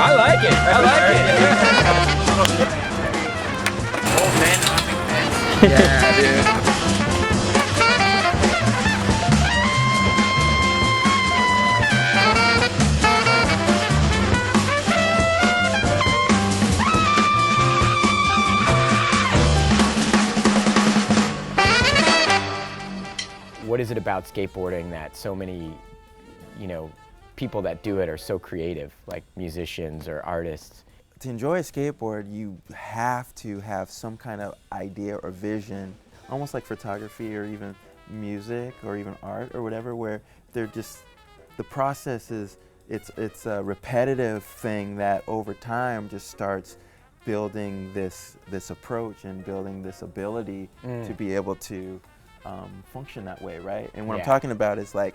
I like it. I like it. Old man on the fence. Yeah, dude. What is it about skateboarding that so many, people that do it are so creative, like musicians or artists? To enjoy a skateboard, you have to have some kind of idea or vision, almost like photography or even music or even art or whatever, where they're just, the process is, it's a repetitive thing that over time just starts building this approach and building this ability to be able to function that way, right? And what I'm talking about is like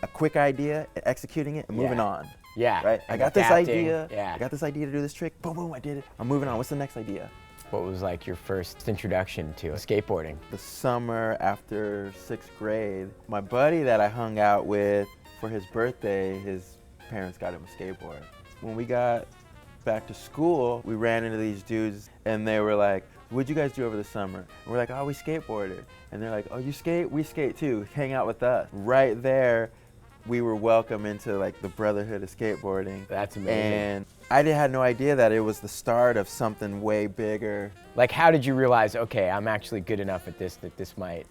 a quick idea, executing it, and moving on. Yeah. Right? I got Adapting. this idea. Yeah. I got this idea to do this trick. Boom, boom, I did it. I'm moving on. What's the next idea? What was like your first introduction to skateboarding? The summer after 6th grade, my buddy that I hung out with, for his birthday, his parents got him a skateboard. When we got back to school, we ran into these dudes and they were like, "What'd you guys do over the summer?" And we're like, "Oh, we skateboarded." And they're like, "Oh, you skate? We skate too. Hang out with us." Right there, we were welcome into like the brotherhood of skateboarding. That's amazing. And I had no idea that it was the start of something way bigger. Like, how did you realize, okay, I'm actually good enough at this that this might,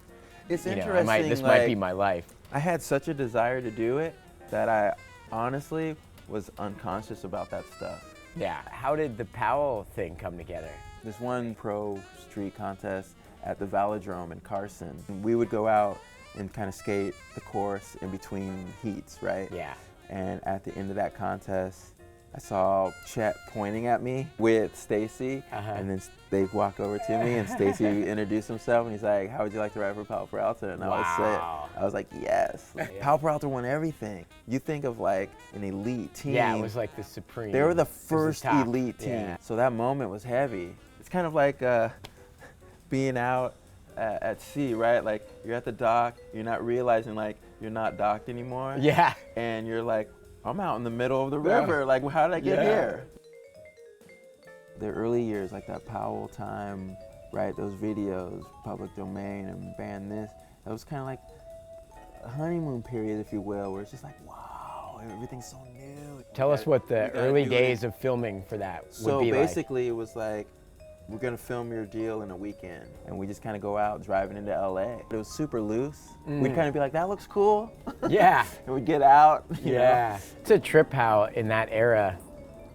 It's interesting. this might be my life? I had such a desire to do it that I honestly was unconscious about that stuff. Yeah. How did the Powell thing come together? This one pro street contest at the Velodrome in Carson. We would go out and kind of skate the course in between heats, right? Yeah. And at the end of that contest, I saw Chet pointing at me with Stacy, and then they walk over to me and Stacy introduced himself and he's like, "How would you like to ride for Powell Peralta?" And I was like, yes. Powell Peralta won everything. You think of like an elite team. Yeah, it was like the supreme. They were the it was first top. elite team. Yeah. So that moment was heavy. It's kind of like being out at sea, right? Like you're at the dock, you're not realizing like you're not docked anymore. Yeah. And you're like, I'm out in the middle of the river. Like, how did I get here? The early years, like that Powell time, right? Those videos, public domain and ban this. That was kind of like a honeymoon period, if you will, where it's just like, wow, everything's so new. Tell us what the early days of filming for that would be like. So basically, it was like, we're gonna film your deal in a weekend. And we just kind of go out driving into LA. It was super loose. We'd kind of be like, that looks cool. Yeah. And we'd get out. You know? It's a trip how in that era,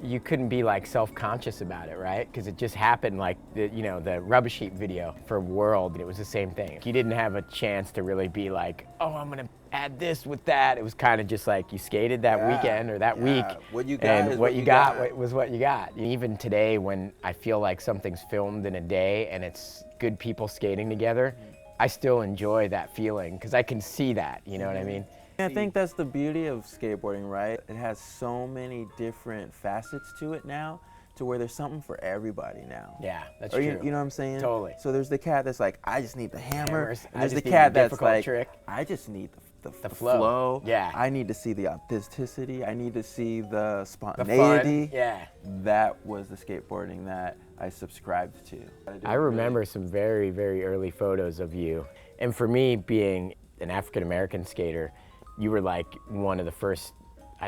you couldn't be like self-conscious about it, right? Because it just happened like, the Rubbish Heap video for World, it was the same thing. You didn't have a chance to really be like, oh, I'm gonna add this with that. It was kind of just like you skated that weekend or that week. What you got and is what you got was what you got. Even today when I feel like something's filmed in a day and it's good people skating together, I still enjoy that feeling because I can see that, you know what I mean? I think that's the beauty of skateboarding, right? It has so many different facets to it now, to where there's something for everybody now. Yeah, that's or true. You know what I'm saying? Totally. So there's the cat that's like, I just need the hammer. Hammers. And there's I the just need cat the that's difficult like, trick. I just need the flow. Yeah. I need to see the authenticity. I need to see the spontaneity. The fun. Yeah. That was the skateboarding that I subscribed to. I remember some very, very early photos of you. And for me, being an African-American skater, you were like one of the first,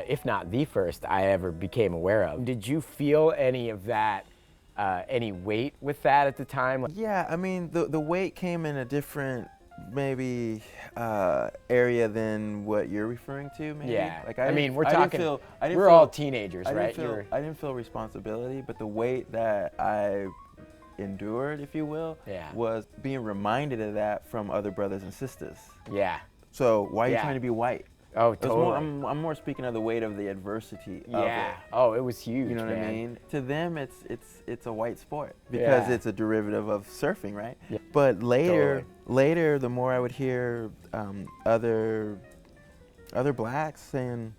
if not the first, I ever became aware of. Did you feel any of that, any weight with that at the time? Yeah, I mean, the weight came in a different maybe area than what you're referring to, maybe. Yeah. Like I mean, we're I didn't talking. feel- I didn't we're feel- all teenagers, I right? I didn't feel responsibility, but the weight that I endured, if you will, Yeah. was being reminded of that from other brothers and sisters. Yeah. So why are you Yeah. trying to be white? Oh, It's more, totally. I'm more speaking of the weight of the adversity of Yeah. it. Oh, it was huge. You know what man. I mean? To them, it's a white sport because Yeah. it's a derivative of surfing, right? Yeah. But later, Totally. the more I would hear other blacks saying,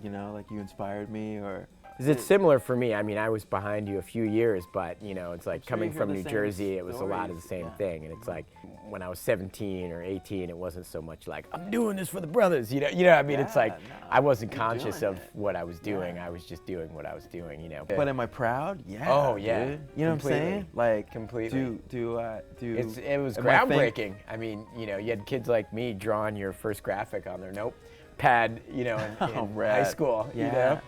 you know, like you inspired me, or 'Cause it's similar for me. I mean, I was behind you a few years, but you know, it's like sure coming you hear from the New same Jersey, it was a lot of the stories. same Yeah. thing. And it's like when I was 17 or 18, it wasn't so much like I'm doing this for the brothers, you know. I mean, it's Yeah, like no, I wasn't you're conscious doing of it. what I was doing. Yeah. I was just doing what I was doing, you know. But am I proud? Yeah. Oh, yeah. Dude. You know Completely. what I'm saying? Like Completely. Do It was am I think- groundbreaking. I mean, you know, you had kids like me drawing your first graphic on their notepad, you know, in Oh, high rad. school, you Yeah. know.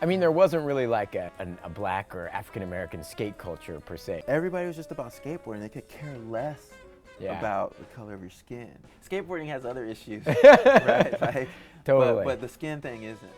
I mean, there wasn't really like a black or African American skate culture per se. Everybody was just about skateboarding. They could care less Yeah. about the color of your skin. Skateboarding has other issues, right? Like, Totally. But the skin thing isn't.